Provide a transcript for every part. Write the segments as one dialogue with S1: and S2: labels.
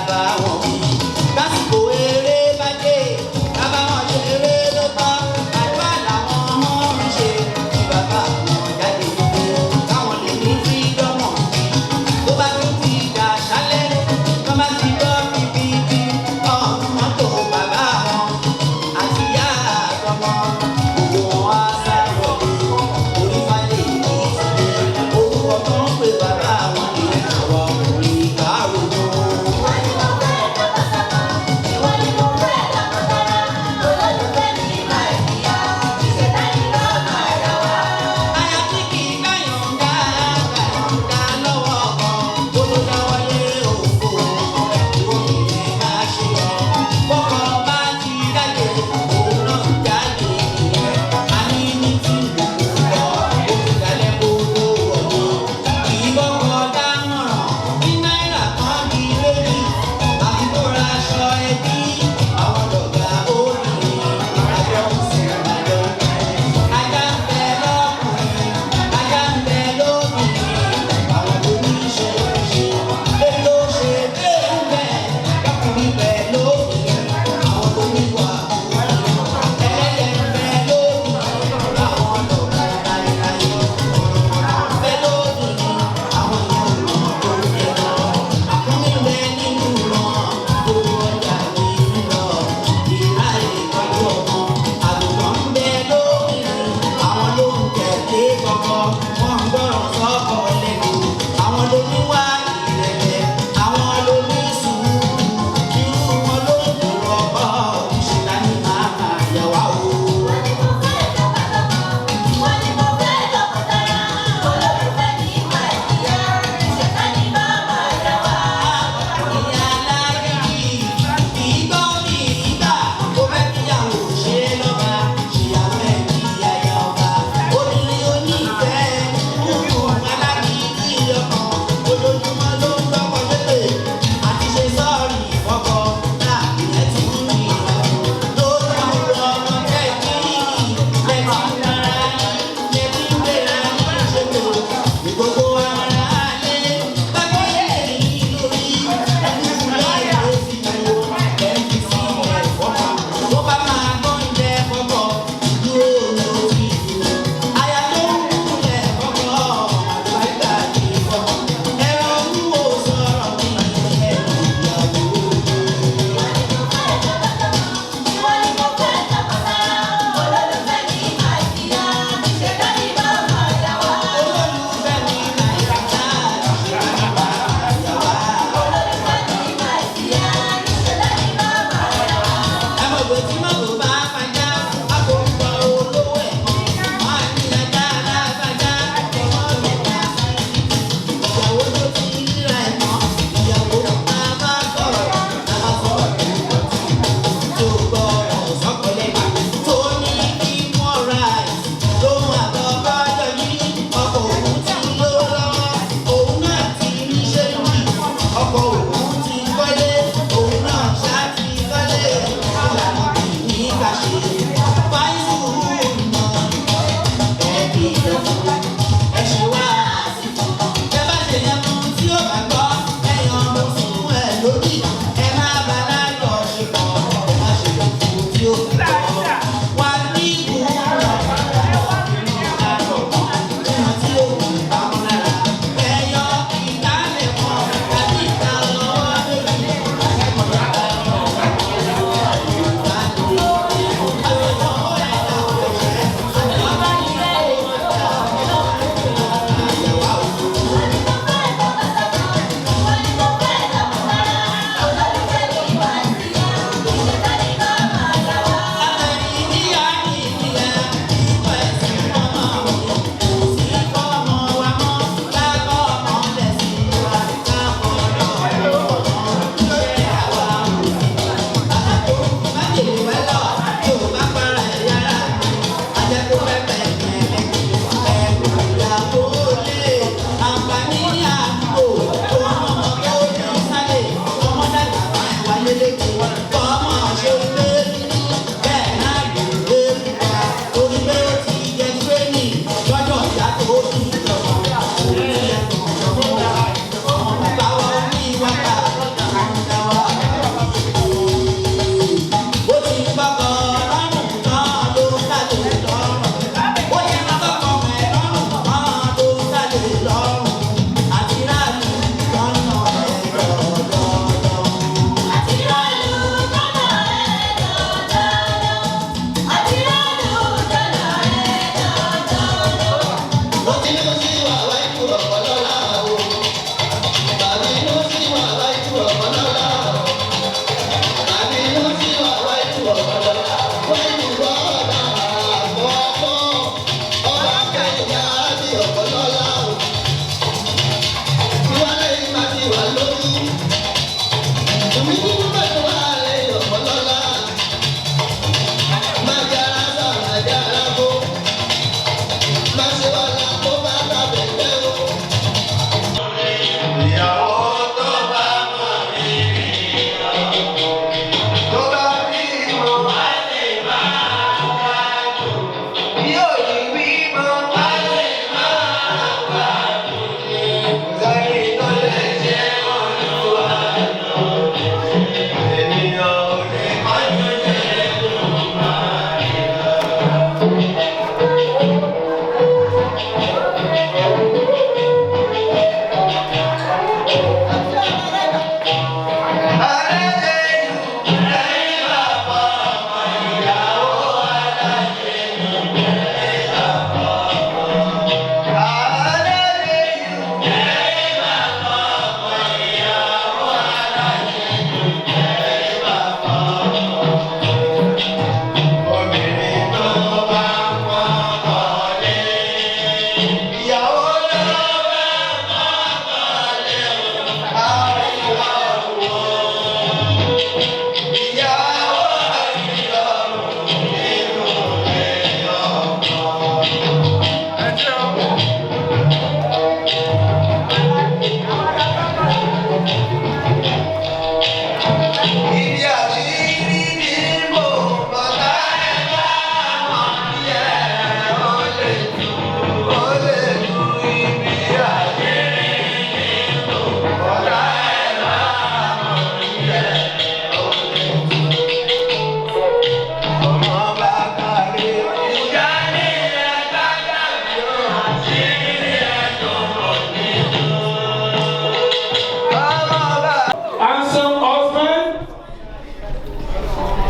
S1: bàbá wọn wí. Lásìkò eré bá dé, bàbá wọn ṣe eré ló tán. Àdúrà làwọn ọmọ ń ṣe kí bàbá wọn jáde nílé. Káwọn lè ní fírídọ́mù bí. Tó bá tún ti dà ṣálẹ̀, tó bá ti gbọ́ bíbí ọ̀hún mọ́tò bàbá wọn. Àti ìyá àtọmọ, gbogbo wọn á sáré wọlé. Orí fáyé ní ìsìlẹ̀, orúkọ tó ń pè bàbá wọn ní àwọn ọkùnrin kárò.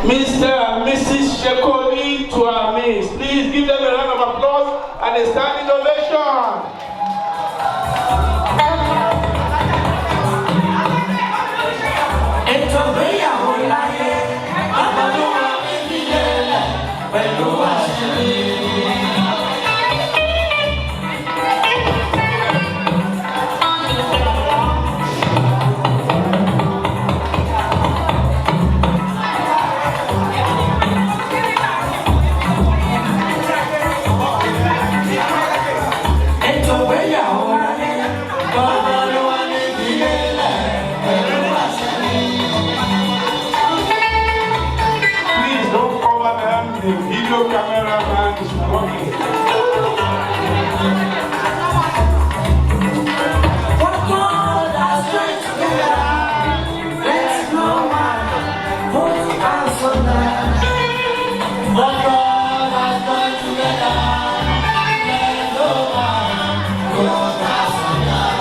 S2: Mr. and Mrs. Shekoni to our midst. Please give them a round of applause and a standing ovation. The video cameraman is working.
S1: What God has joined together, let no man put us under. What God has joined together, let no man put us under.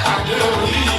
S3: I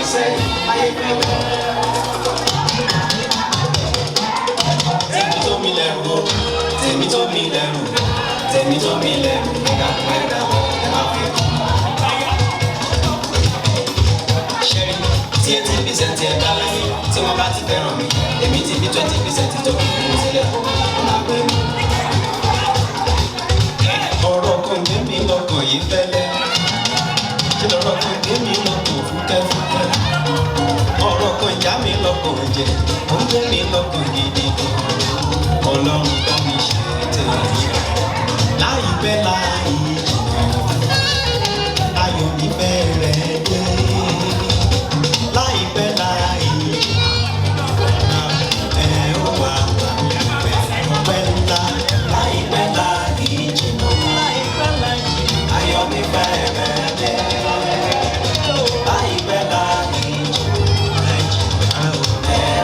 S1: Say ayé fẹ́lẹ́. Tèmi tó mi lẹ́rù o, tèmi tó mi lẹ́rù, tèmi tó mi lẹ́rù, ìdàpọ̀ ẹ̀dá ẹ máa fi kú. Ṣẹ́rí tí 80% ẹ̀dá láyé tí wọ́n bá ti fẹ́ràn mi, èmi ti fi 20% tó kù fún mi sílẹ̀ ó máa pẹ́ mi. Ọ̀rọ̀ kan gbé mi lọ́kàn yìí fẹ́lẹ́, kí lọ́rọ̀ kan gbé mi lọ́kàn fúkẹ́fúkẹ́. Ọ̀rọ̀ kan já mi lọ́kàn jẹ, ó ń gbé mi lọ́kàn gidi gan. Ọlọ́run bá mi ṣe tèmi. Láìpẹ́ láì jìnnà, ayọ̀ mi bẹ̀rẹ̀ dé. Láìpẹ́ láì jìnnà, ó wà pẹ́ ńlá. Láìpẹ́ láì jìnnà, ayọ̀ mi bẹ̀rẹ̀ dé. Láìpẹ́ láì jìnnà,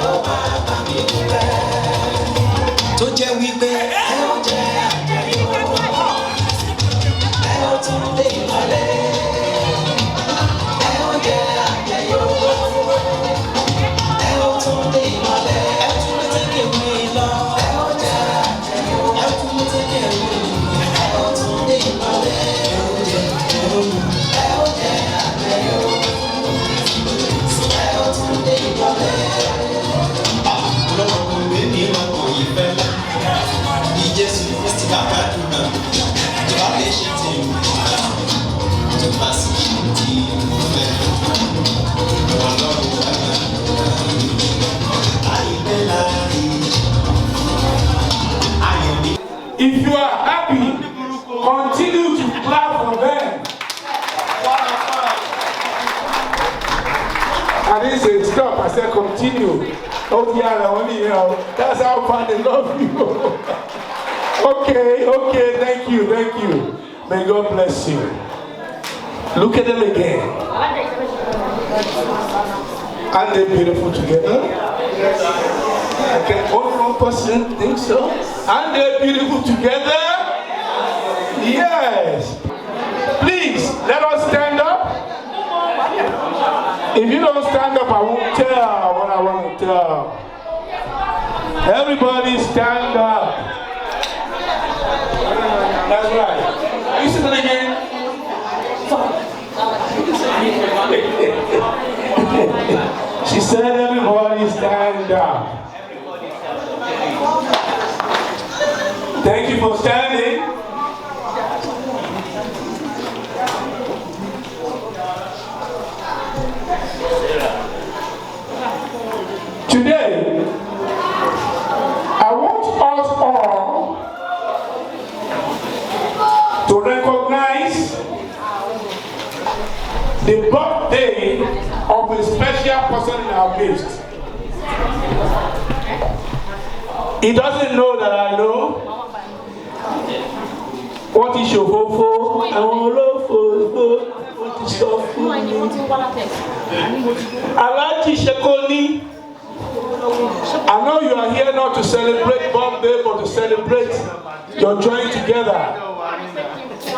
S1: ó wà bá mi dúpẹ́. Tó jẹ́ wípé ẹ ó jẹ́ àjẹyọ̀, ẹ ó tún lè lọlé. Ẹ ó jẹ́ àjẹyọ̀, ẹ ó tún lè lọlé. Ẹ tún lè tẹ́kẹ̀ mi lọ. Ẹ ó jẹ́ àjẹyọ̀, ẹ tún lè tẹ́kẹ̀ mi lọ. Ẹ ó tún lè lọlé. Ẹ ó jẹ́ àjẹyọ̀, ẹ ó jẹ́ àjẹyọ̀, ẹ ó tún lè lọlé. Ọlọ́run kò gbé mi lọ́kàn yìí fẹ́lẹ́. Jésù Kristi bá gbàdúrà tó bá lè ṣe tèmi tó bá sì ṣe tí mo fẹ́. Ọlọ́run bá gbàdúrà láìpẹ́ láì ayọ̀ mi.
S2: If you are happy, continue to clap for them. I didn't say stop, I said continue. Oh yeah, only you know. That's how far they love you. Okay, thank you. May God bless you. Look at them again. Aren't they beautiful together? Okay, only one person thinks so. Aren't they beautiful together? Yes. Please, let us stand up. If you don't stand up, I won't tell what I want to tell. Everybody stand up. That's right. You say that again? She said everybody stand up. Thank you for standing. Today, I want us all to recognize the birthday of a special person in our midst. He doesn't know that I know. What is your fofo? I want fofo. What is your fofo? Alaji Shekoni. I know you are here not to celebrate birthday, but to celebrate your joining together.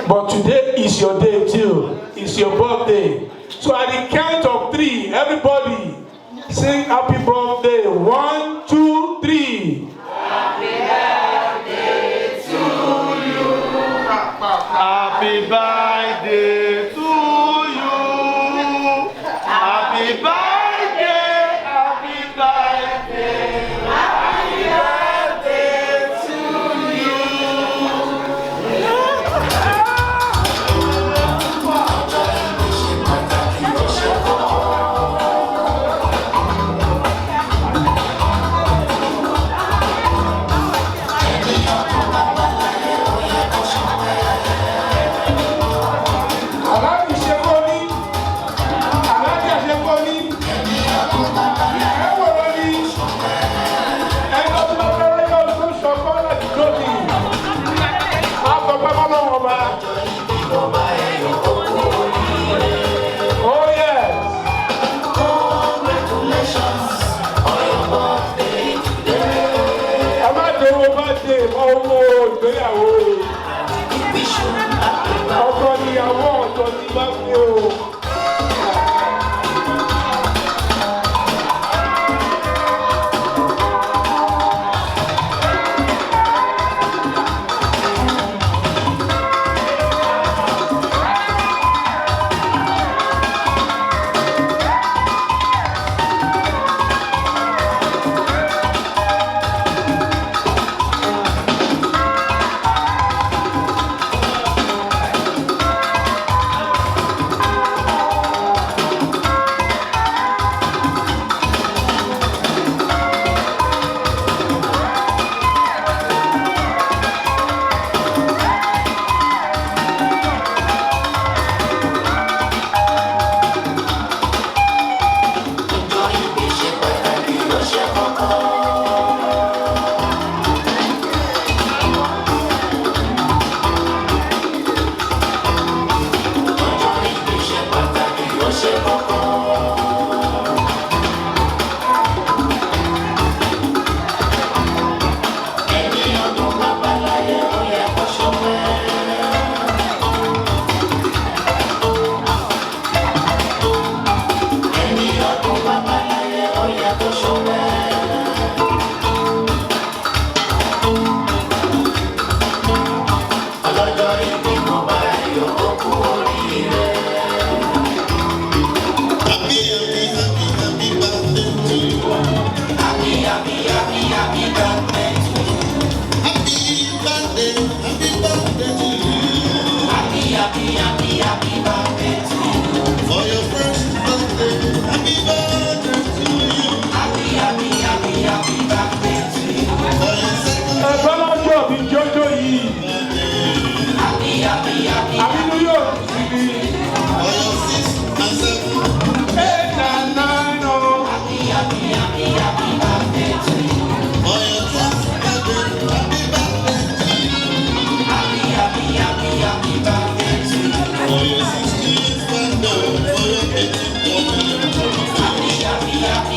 S2: But today is your day too. It's your birthday. So at the count of 3, everybody sing happy birthday. 1, 2, 3.
S1: Happy birthday to you. Happy birthday to you. Happy birthday.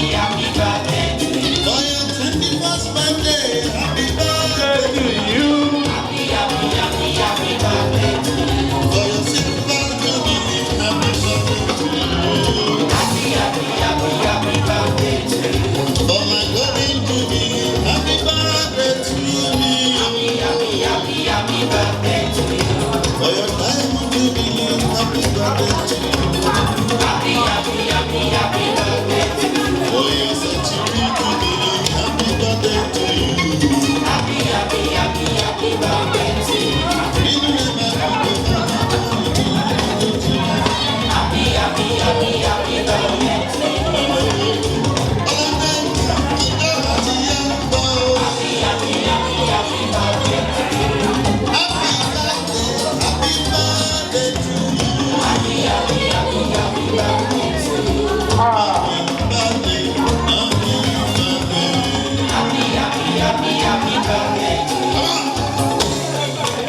S1: happy birthday to you.
S3: For your 21st birthday, happy birthday
S2: to you.
S1: Happy birthday to you.
S3: for your silver jubilee, happy birthday to you.
S1: Happy birthday to you.
S3: For my golden jubilee, happy birthday to me.
S1: Happy birthday to you.
S3: For your diamond jubilee, happy birthday to you.
S1: Happy birthday to you.
S3: For your century jubilee, happy birthday to you.
S1: Happy birthday to you.
S3: Inú mi máa dùn pé màmá
S1: Happy birthday to you.
S3: ọlọ́dẹ ìjọ àti ìyá ń bọ̀ ọ́.
S1: Happy birthday to you.
S3: Happy birthday to you.
S1: Happy birthday to you.
S2: Ah,
S3: Birthday,
S1: Happy birthday to you.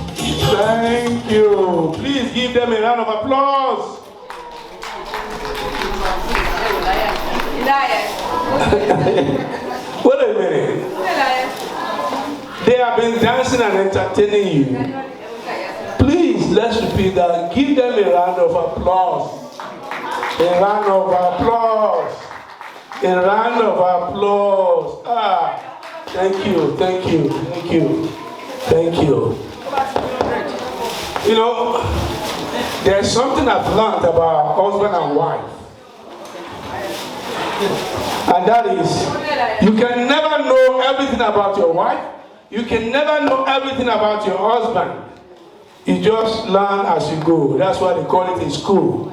S2: Thank you. Please give them a round of applause. Wait a minute. They have been dancing and entertaining you. Please, let's repeat that. Give them a round of applause. A round of applause. A round of applause. Ah, thank you, thank you, thank you, thank you. You know, there's something I've learned about husband and wife. And that is, you can never know everything about your wife. You can never know everything about your husband. You just learn as you go. That's why they call it in school.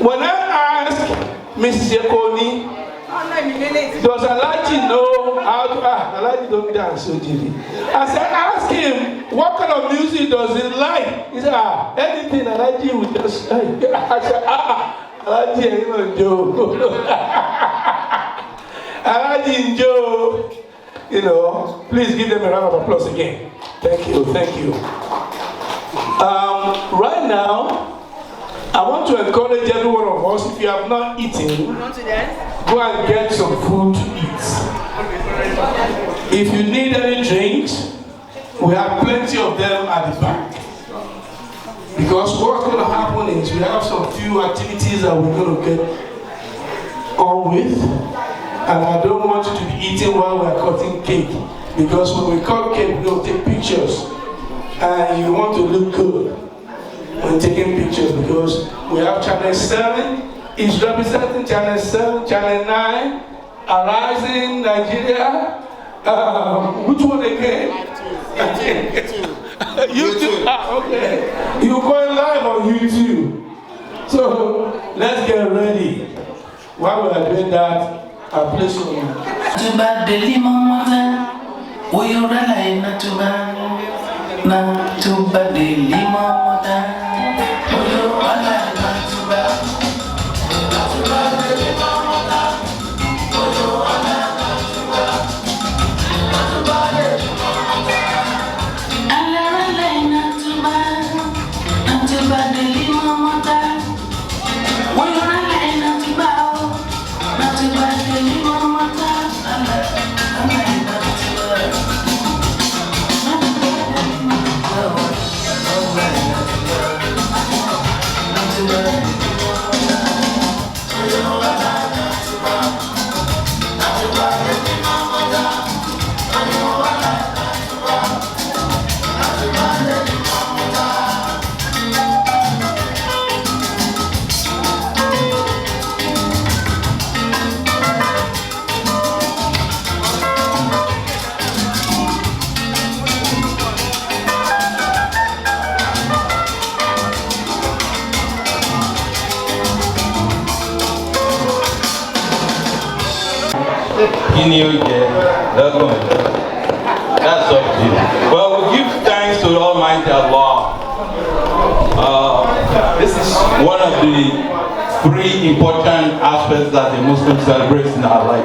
S2: When I asked Mrs. Shekoni, does Alaji know how to Alaji don't dance so dearly. I said, ask him, what kind of music does he like? He said, anything Alaji would just like. I said, Alaji ain't gonna joke. Aladdin Joe, you know, please give them a round of applause again. Thank you, thank you. Right now, I want to encourage every one of us, if you have not eaten, go and get some food to eat. If you need any drinks, we have plenty of them at the back. Because what's going to happen is we have some few activities that we're going to get on with. And I don't want you to be eating while we're cutting cake. Because when we cut cake, we're going to take pictures. And you want to look good when taking pictures, because we have channel 7 is representing channel 7, channel 9, Arising Nigeria. Which one again? YouTube. Okay. You're going live on YouTube. So let's get ready. While we are doing that, I'll play some.
S4: Too bad the limon, we are not too bad. Not too bad the limon, we are not too bad. Not too bad the limon, we are not too bad. Not too bad the limon, not too bad. Not too bad the limon, we are not too bad. Not too bad the limon,
S5: That's up to you. Well, we give thanks to Almighty Allah. This is one of the 3 important aspects that a Muslim celebrates in our life.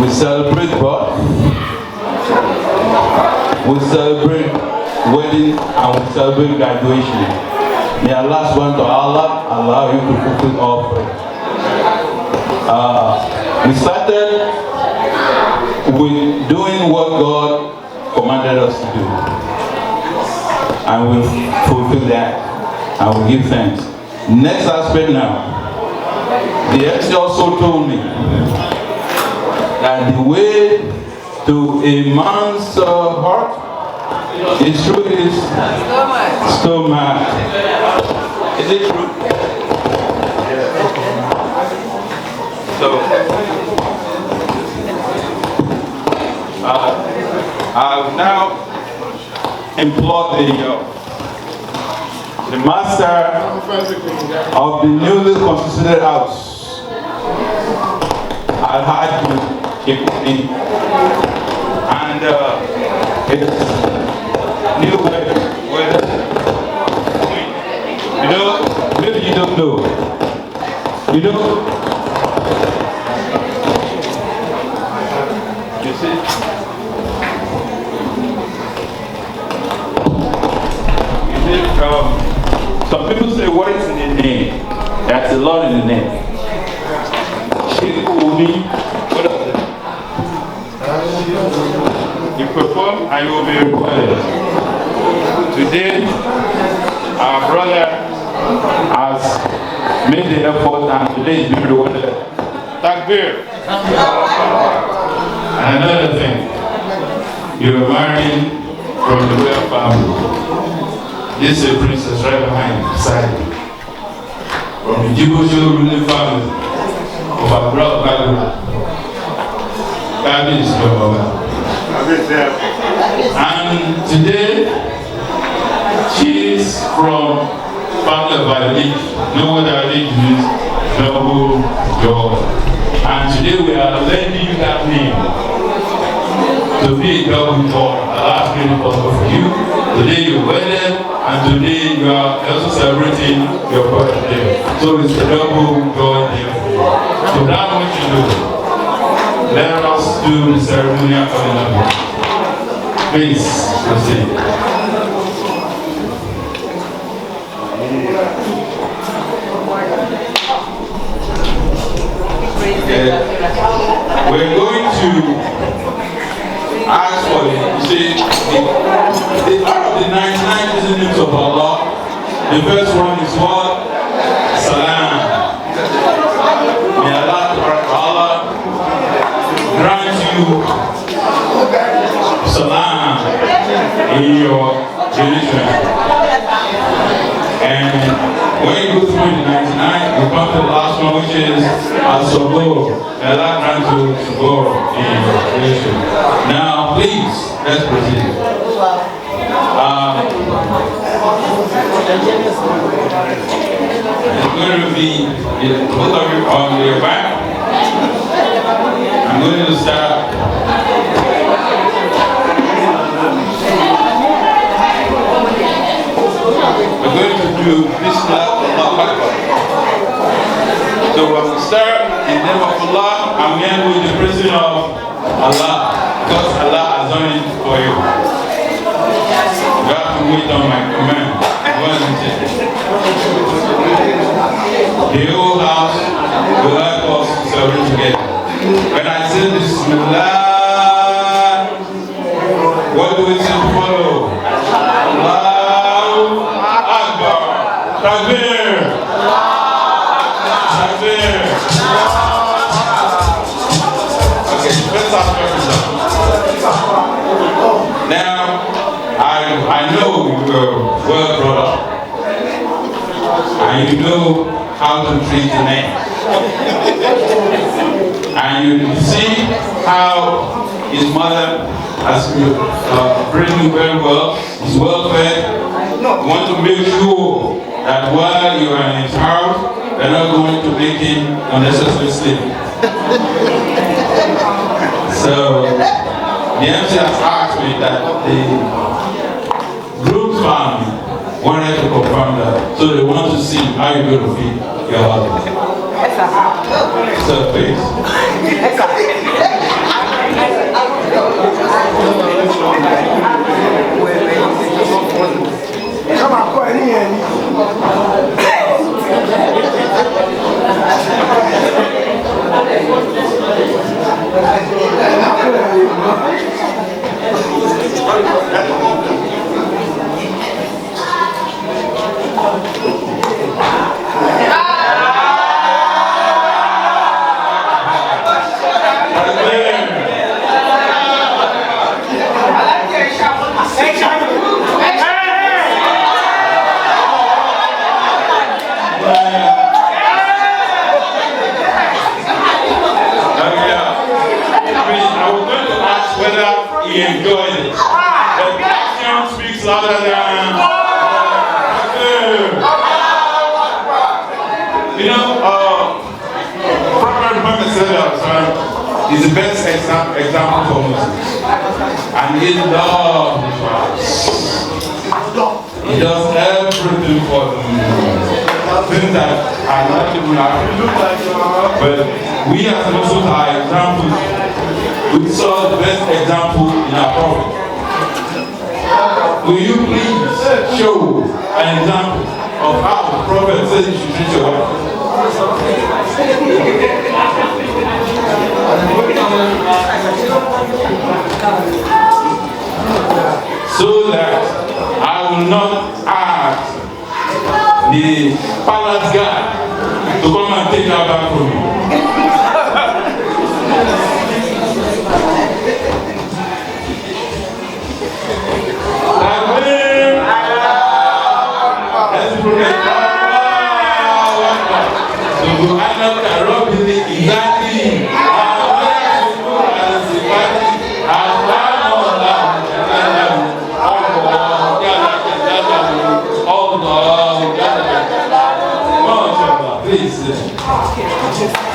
S5: We celebrate birth, we celebrate wedding, and we celebrate graduation. May Allah subhanahu wa ta'ala allow you to fulfill all 3. We started with doing what God commanded us to do, and we fulfill that, and we give thanks. Next aspect now, the ex also told me that the way to a man's heart is through his stomach. Is it true? So I've now employed the master of the newly constituted house, Shekoni, and it's new weather. You know, maybe you don't know. You know. You see? Some people say, what is in the name? There's a lot in the name. Shekoni, what is it? You perform and you will be rewarded. Today, our brother has made the effort and today is being rewarded. Takbir. And another thing, you are marrying from the royal family. This is a princess right behind, beside you. From the Jibojo ruling family of our brother Bello. That is your mother. And today, she is from family of Valley. Know what Valley means? Double joy. And today we are lending you that name to be a double joy. Allah has made it possible for you. Today you wedded, and today you are also celebrating your birthday. So it's a double joy day for you. So now what you do, let us do the ceremonial coming up. Please proceed. We're going to ask for it. You see, out of the 99 names of Allah, the first one is what? Salam. May Allah grant you salam in your religion. And when you go through the 99, you come to the last one, which is Al-Sabur. May Allah grant you Sabur in your religion. Now, please, let's proceed. It's going to be both of you on your back. I'm going to start. We're going to do Bismillah Allahu Akbar. So when we start in the name of Allah, I'm here with the presence of Allah, because Allah has done it for you. You have to wait on my command. The whole house will help us to celebrate together. When I say Bismillah, what do we say to follow? Allahu Akbar. Takbir. Takbir. Okay, let's start first. Now, I know you're well brought up. And you know how to treat the name. And you see how his mother has bring him very well, he's well fed. You want to make sure that while you are in his house, you're not going to make him unnecessarily sleep. So the MC has asked me that the groom's family wanted to confirm that, so they want to see how you're going to feed your husband. So please. He enjoyed it. The action speaks louder than. You know, Prophet Muhammad is the best example for Muslims. And he loves his wives. He does everything for them. Things that are not even happy. But we as Muslims are examples. We saw the best example in our Prophet. Will you please show an example of how the Prophet said you should treat your wife? So that I will not ask the palace guy to come and take her back from me. Please.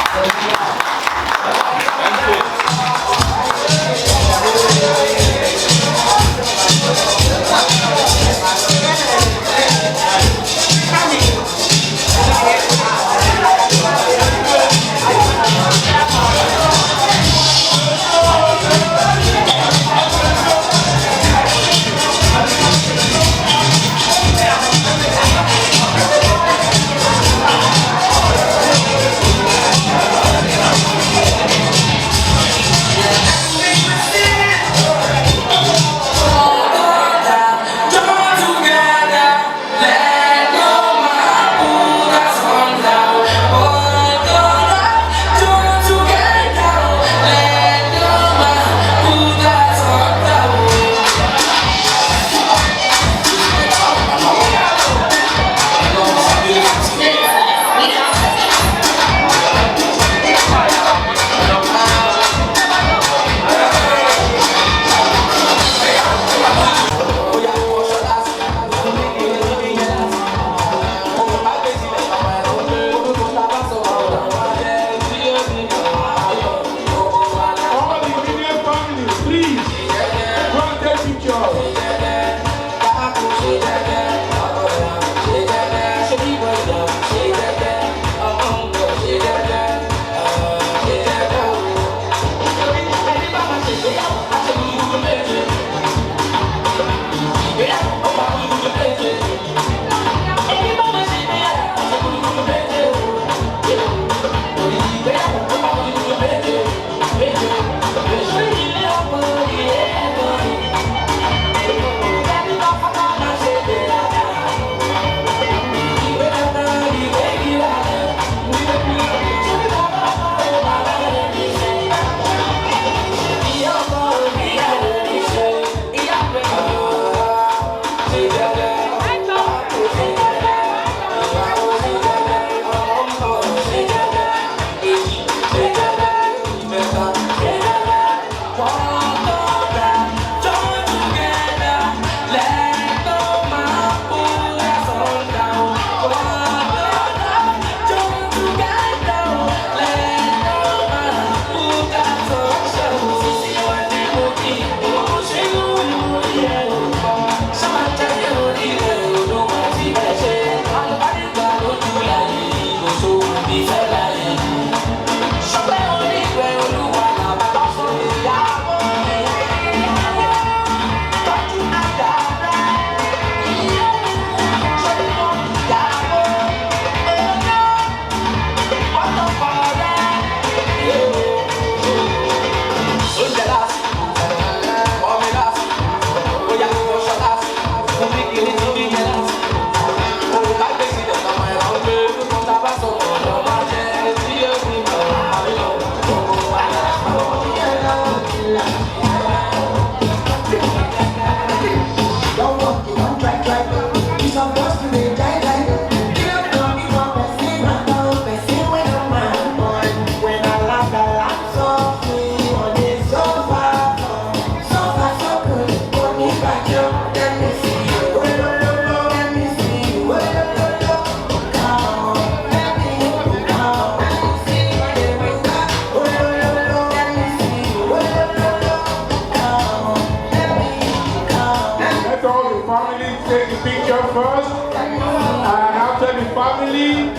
S2: first, and after the family,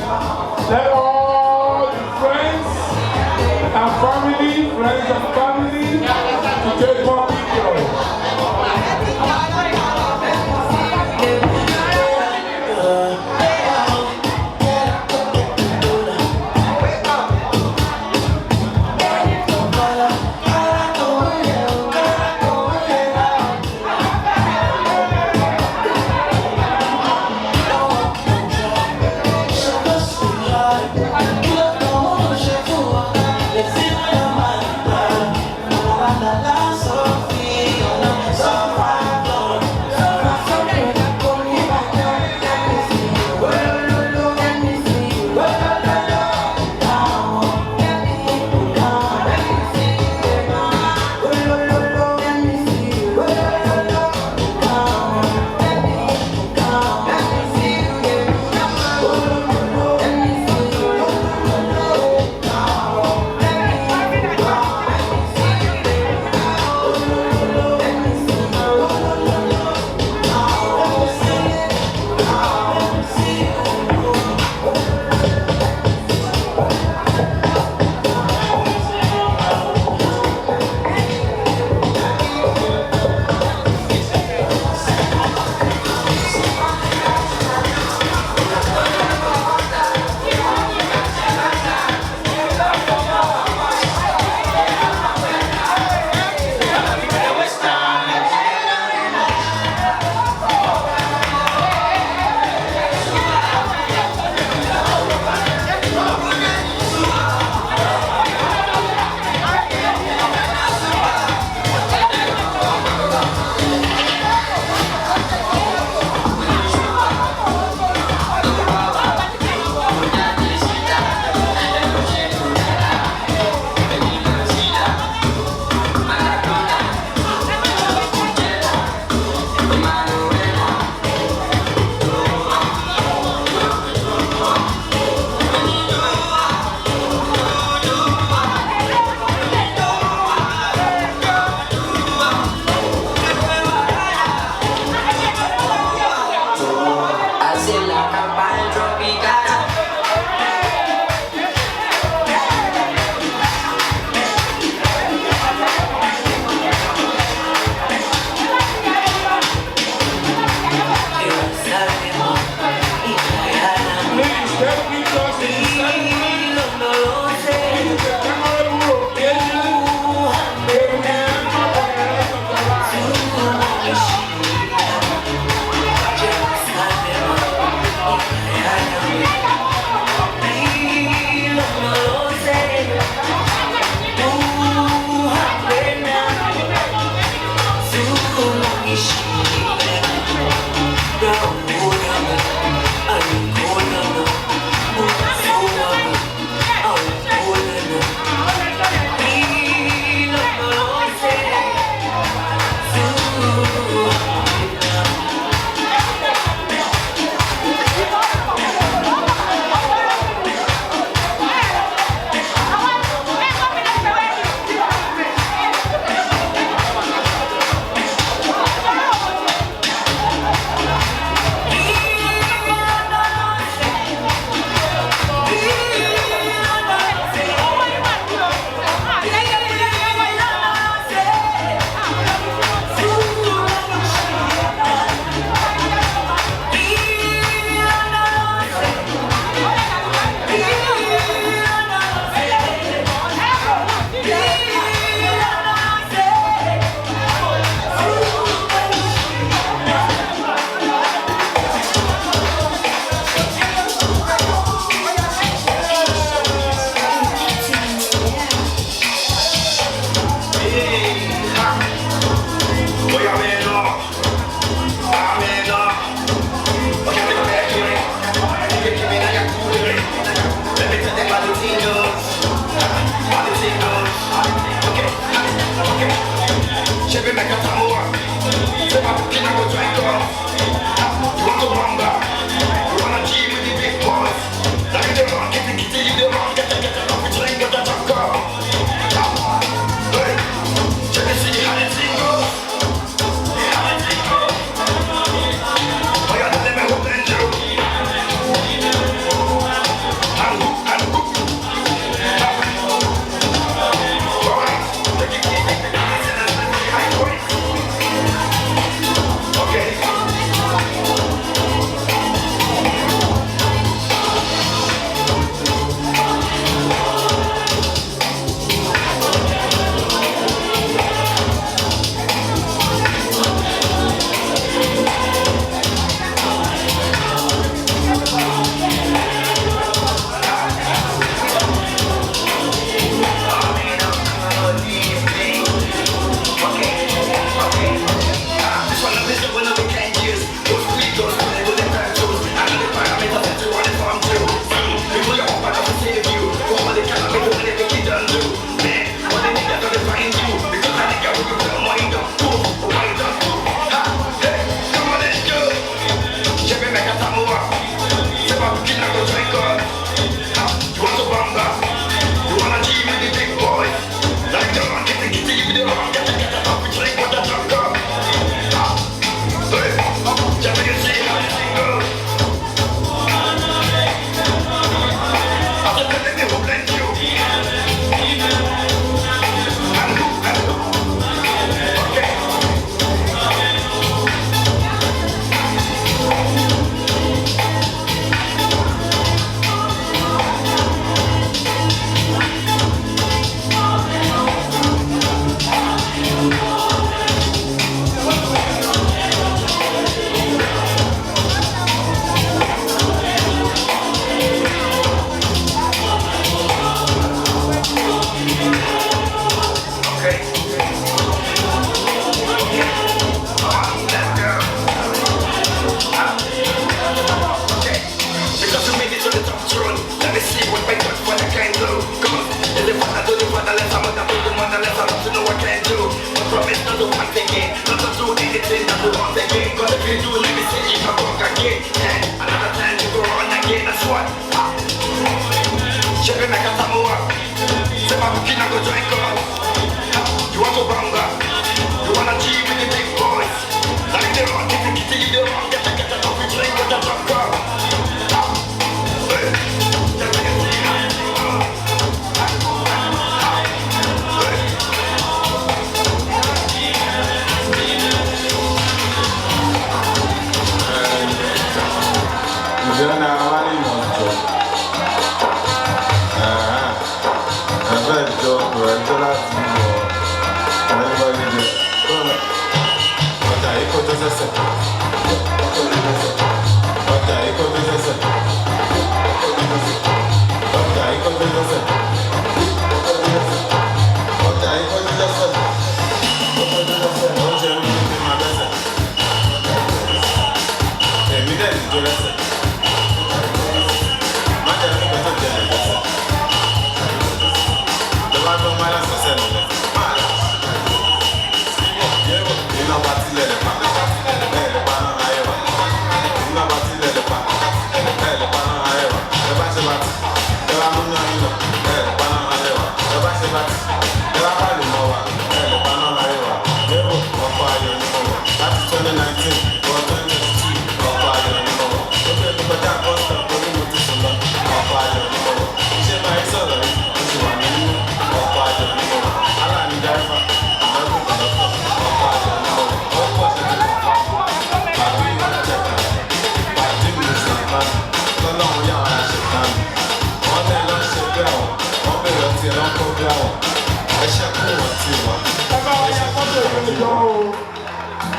S2: let all the friends and family to take more pictures.
S3: Let's see what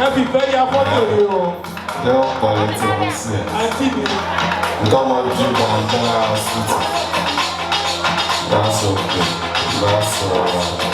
S2: Happy very affordable.
S6: They'll call it to Come on, drink on the house. That's okay. That's alright.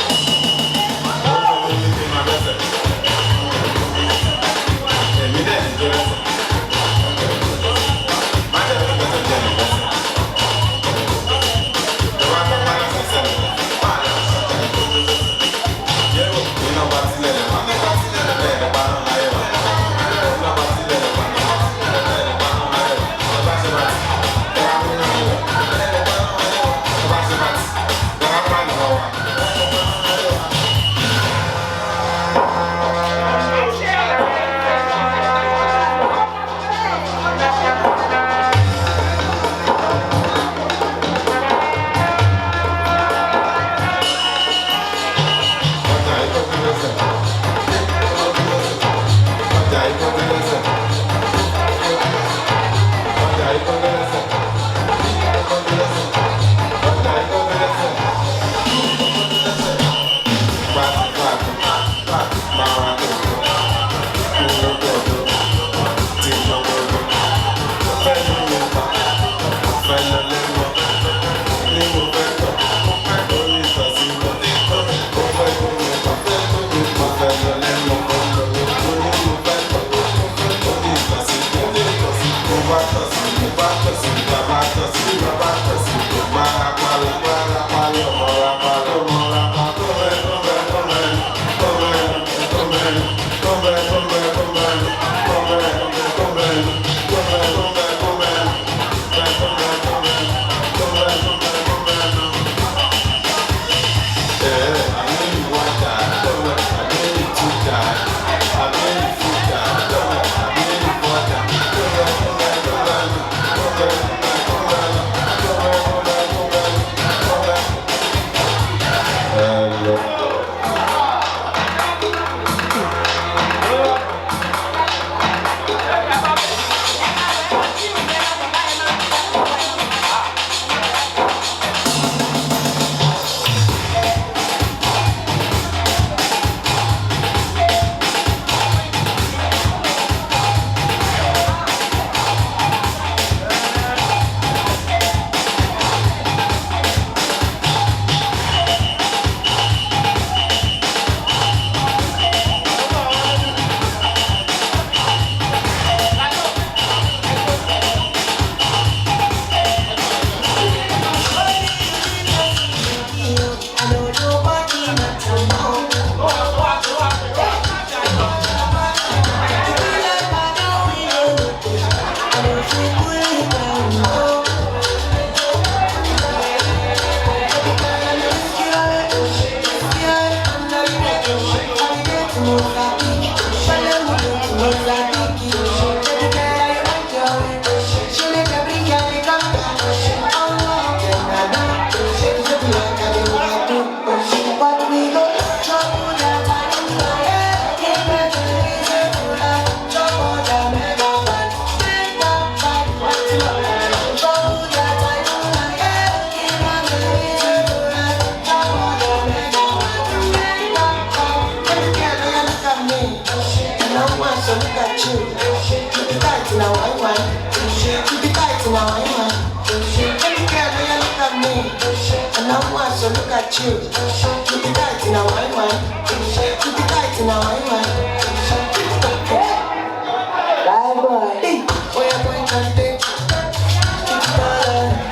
S7: chill. Keep it tight now, wine. Keep it tight now, wine. Any girl when you look at me, and I want to look at you. Keep it tight now, wine. Keep it tight now, wine. Bye bye. Hey, where you going to take? Keep it tight.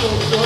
S8: Baba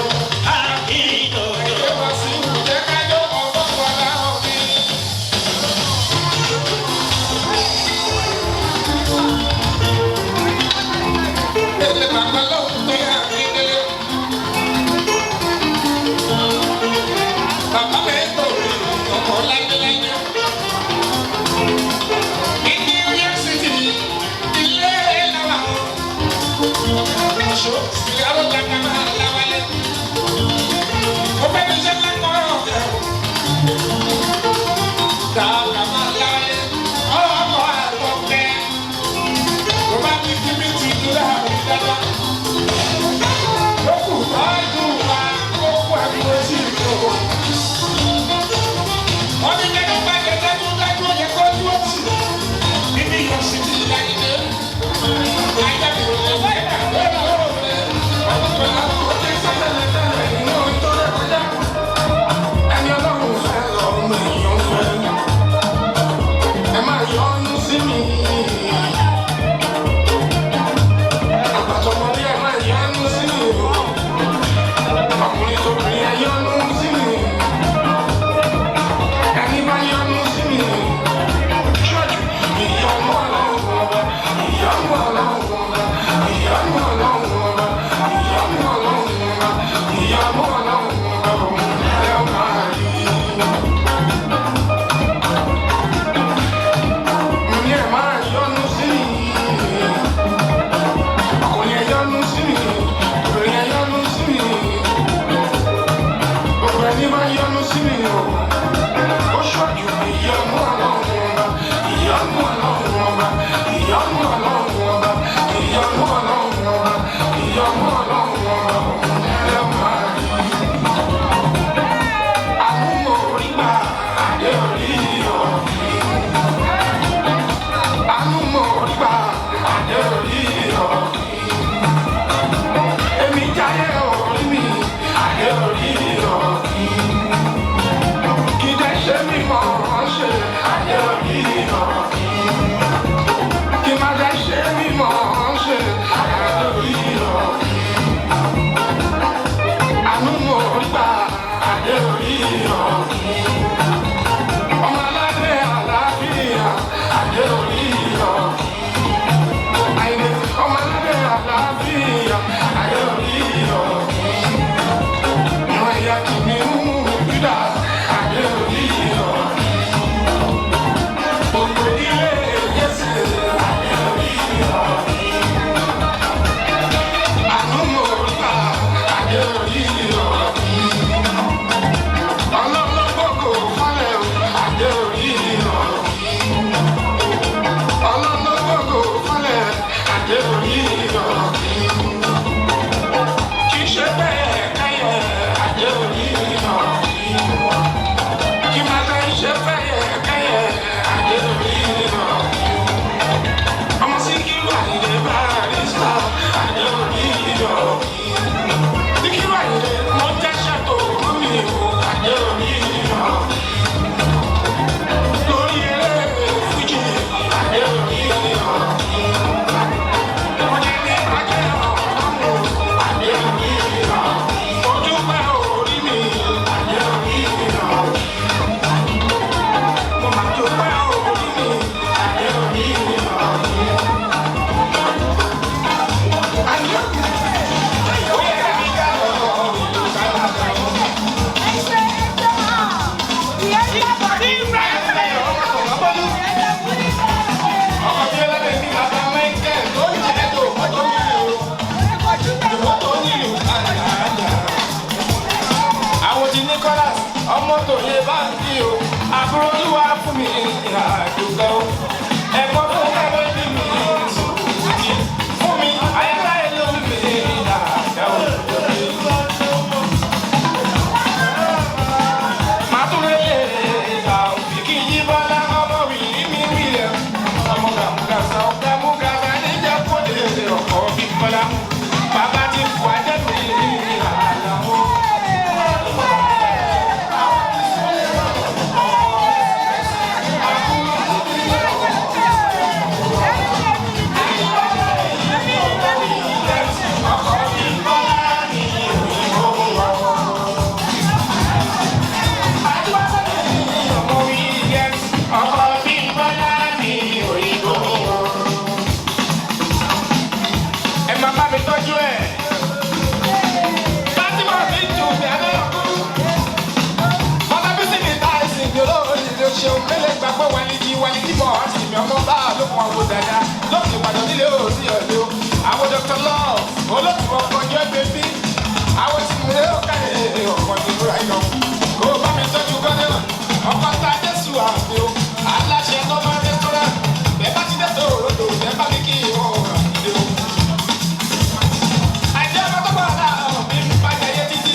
S2: lè gbàgbọ́ wàlídìí mọ̀ ọ́ sì mi ọmọ bá lókun ọ̀gbọ̀n dáadáa lókè ìbàdàn nílé òsì ọ̀dẹ́ o àwọn dr love olóòtú ọkọ̀ jẹ́ bèbí àwọn tí mo lé ọ̀ká ọkọ̀ ní ìlú àìlọ́ kó o bá mi tọ́jú gọ́dẹ̀ ọkọ̀ tá a dé sùn àmì o aláṣẹ normal restaurant bẹ́ẹ̀ bá ti dé tó òròdò bẹ́ẹ̀ bá mi kí ìwọ̀n ọ̀rọ̀ àmì o. àjẹ́ ọmọ tó bá wà náà mi ń bàjẹ́ yé títí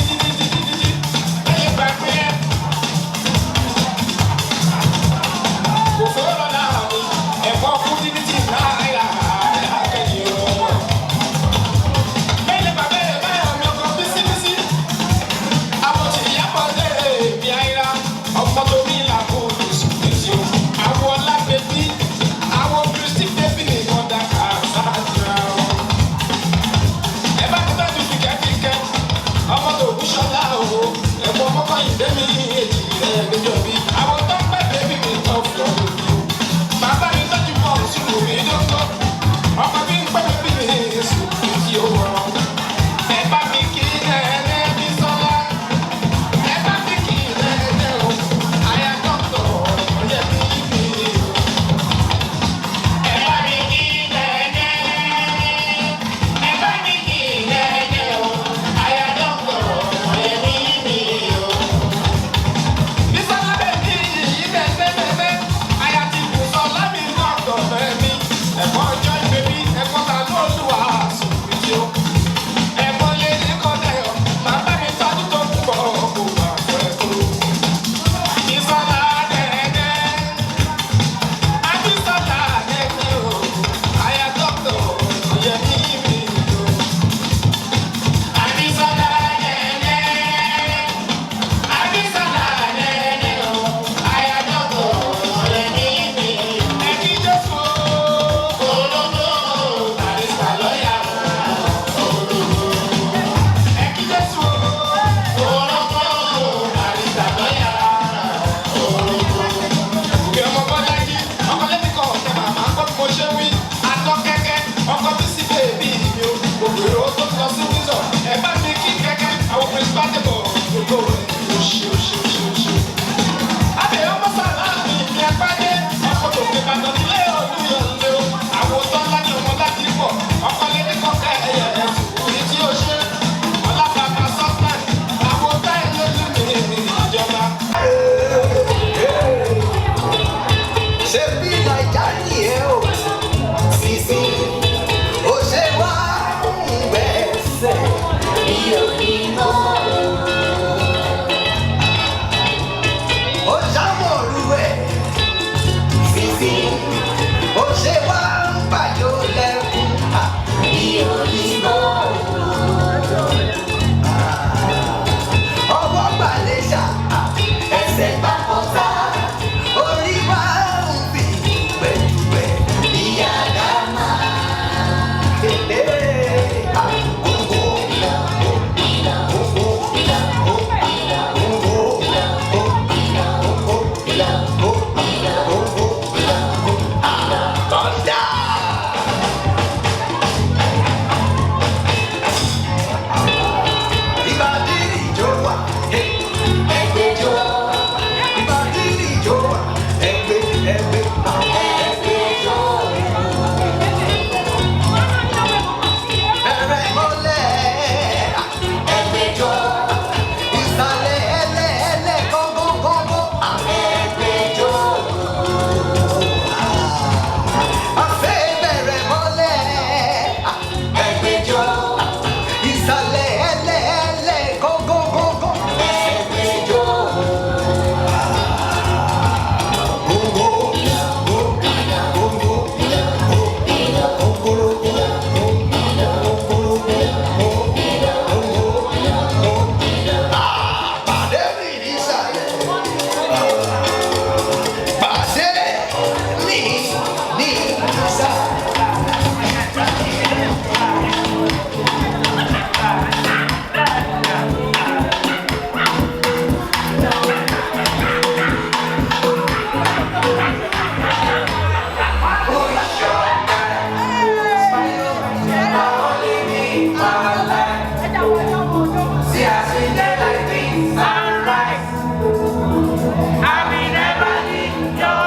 S2: lẹ́yìn ìgbà pé kò fẹ́ lọ́la mi ẹ̀fọ́ kú títí náírà akẹ́yìn o. bẹ́ẹ̀ bàbá ẹ̀ báyọ̀ mi ọkọ̀ bísíbísí àwọn tí ìyá pọ̀ lé mi àìrá ọmọ tó mi là kó lóṣù méjì o. àwọn ọlábẹ́bí àwọn kristi bẹ́bí nìkan dàkà sáájà o. ẹ bá ti tọ́jú fìkẹ́fìkẹ́ ọmọ tó kú ṣọlá o. ẹ̀fọ́ mọ́kànlélẹ́ mi èjì rẹ̀ níjọ́ bí àwọn tó ń pẹ́ bẹ́bí mi tó fi ọ̀rọ̀ mi o. bàbá mi tọ́jú pọ̀ sùúrù mi dókó ọmọ mi ń pẹ́ bẹ́bí mi sùn tí ó rọrùn. ẹ bá mi kí ẹ̀ẹ́dẹ́ bí sọ́lá ẹ bá mi kí ẹ̀ẹ́dẹ́ o àyà dọ́kítọ̀ ọ̀yẹ́ mi bí o. ẹ bá mi kí ẹ̀ẹ́dẹ́ ẹ bá mi kí ẹ̀ẹ́dẹ́ o àyà dọ́kítọ̀ ọ̀yẹ́ mi bí o. Bísọ́lá bẹ̀bí yìí bẹ́ẹ̀ àyà ti kù sọ́lá mi dọ́kítọ̀ bẹ́ẹ̀ni ẹ̀kọ́ ọjọ́ ìbẹ̀bí ẹ̀kọ́ ta ló lù wá sùn fìdí o. ẹ̀kọ́ lé ní kọ́dẹ̀yọ̀ bàbá mi tọ́jú tó kú bọ̀ kó wà pẹ́ tó. Bísọ́lá dẹ́dẹ́ Bísọ́lá dẹ́dẹ́ o àyà dọ́kítọ̀ ọ̀yẹ́ mi bí o. Bísọ́lá dẹ́dẹ́ Bísọ́lá dẹ́dẹ́ o àyà dọ́kítọ̀ ọ̀yẹ́ mi bí o. ẹ̀kí jésù olódó àrísà lọ́yà olódó. ẹ̀kí jésù olódó àrísà lọ́yà olódó. òkè ọmọ bọ́lájí ọkọ lẹ́bí kan ọ̀tẹ̀ màmá gbọ́ bí mo ṣe wí atọ́ kẹ́kẹ́ ọkọ bí sí bèbí mi o. òkèrè ó tó lọ sí wíńsọ̀ ẹ bá mi kí kẹ́kẹ́ àwọn principal table gbogbo rẹ̀ ó ṣe. Àbẹ̀ ọmọ sàlámì ní agbádé, ọkọ̀ tó fi bàtọ̀ nílé olúyọ̀lé o. Àwọn tọ́lá ní ọmọ láti pọ̀, ọkọ̀ lé ní kọ́kẹ́ ẹ̀yẹ ẹ̀fùkúrí tí ó ṣe. Ọlábàbà sọ́tàn, àwọn táyé lójú mi ìjọba.
S1: ṣe bí naija nìyẹn o sísí ó ṣe wá ìgbésẹ̀ bí òyìnbó ó ṣàmọ̀rú ẹ̀ sísí ó ṣe wá ń bàjọ́ lẹ́kùn bí òyìnbó ọwọ́ balẹ̀ ṣá ẹsẹ̀ gbà kọ́ta orí wa ń fi pẹ̀lúpẹ̀ bí àdámà.
S8: I mean, everybody,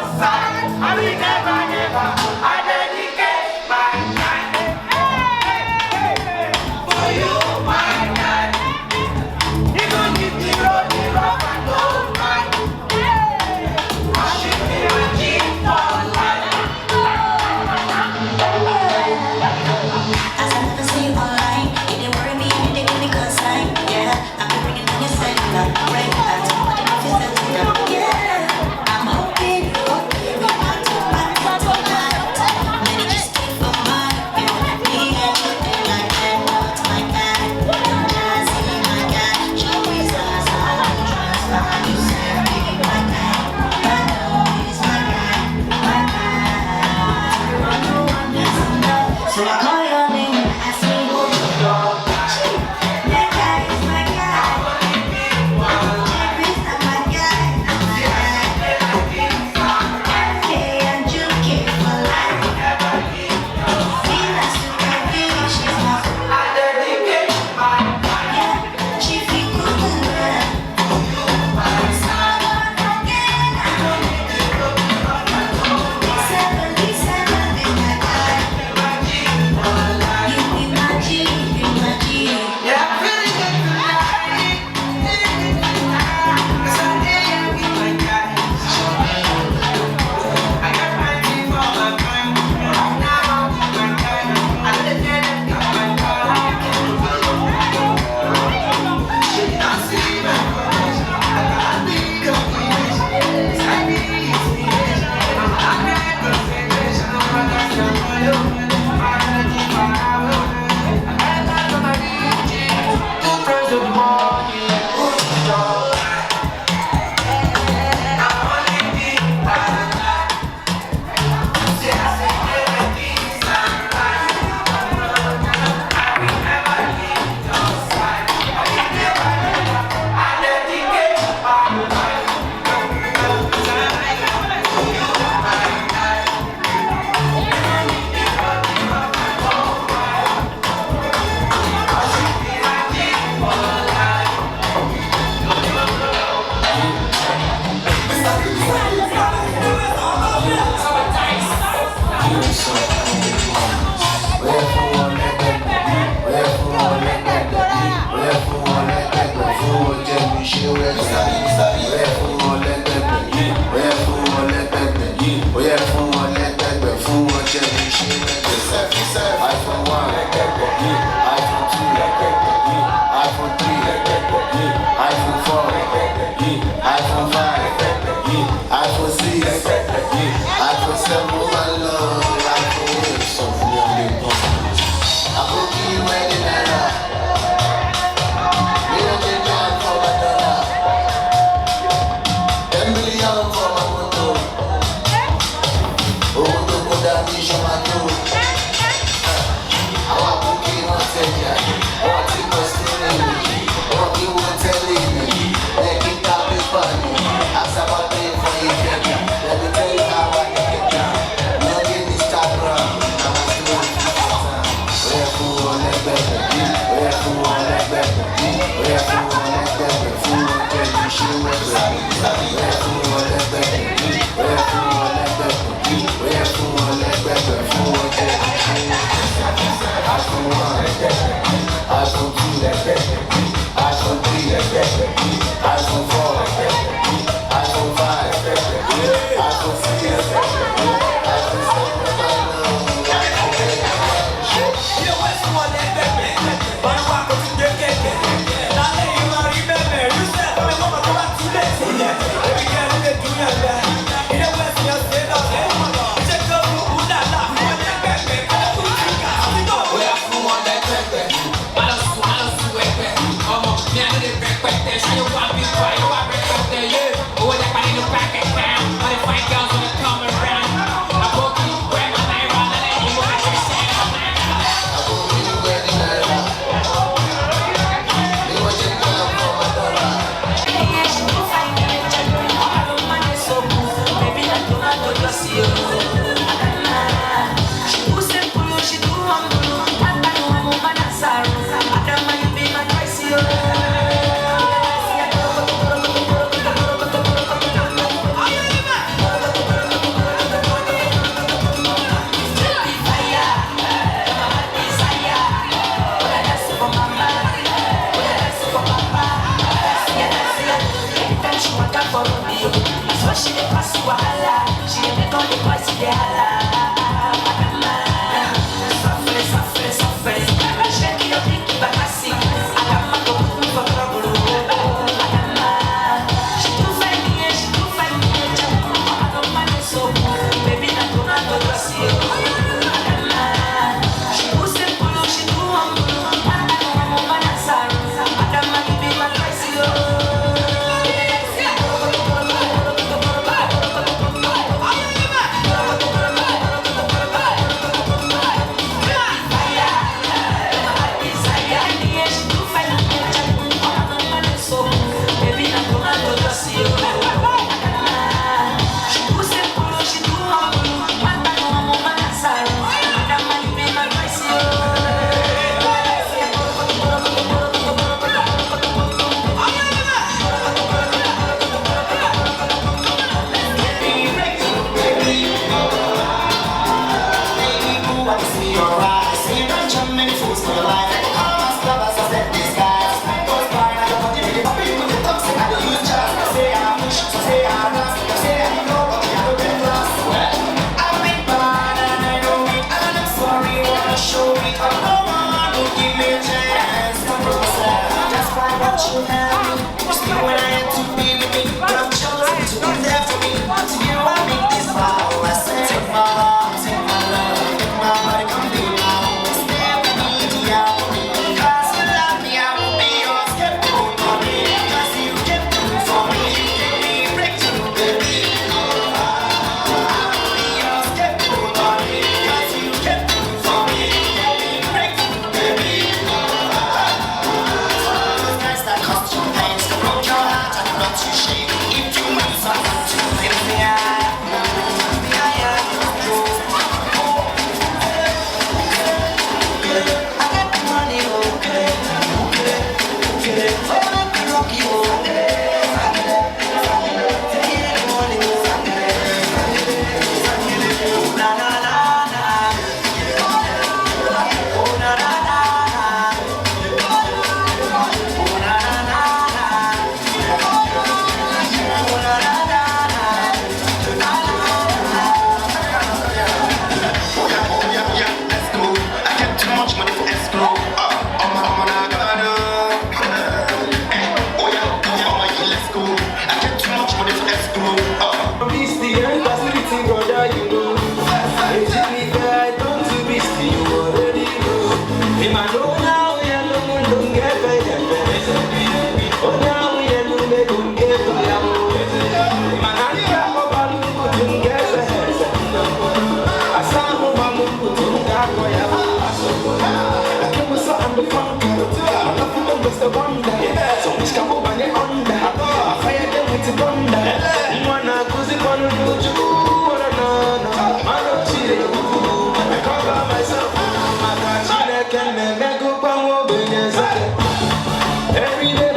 S8: Every day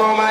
S8: for my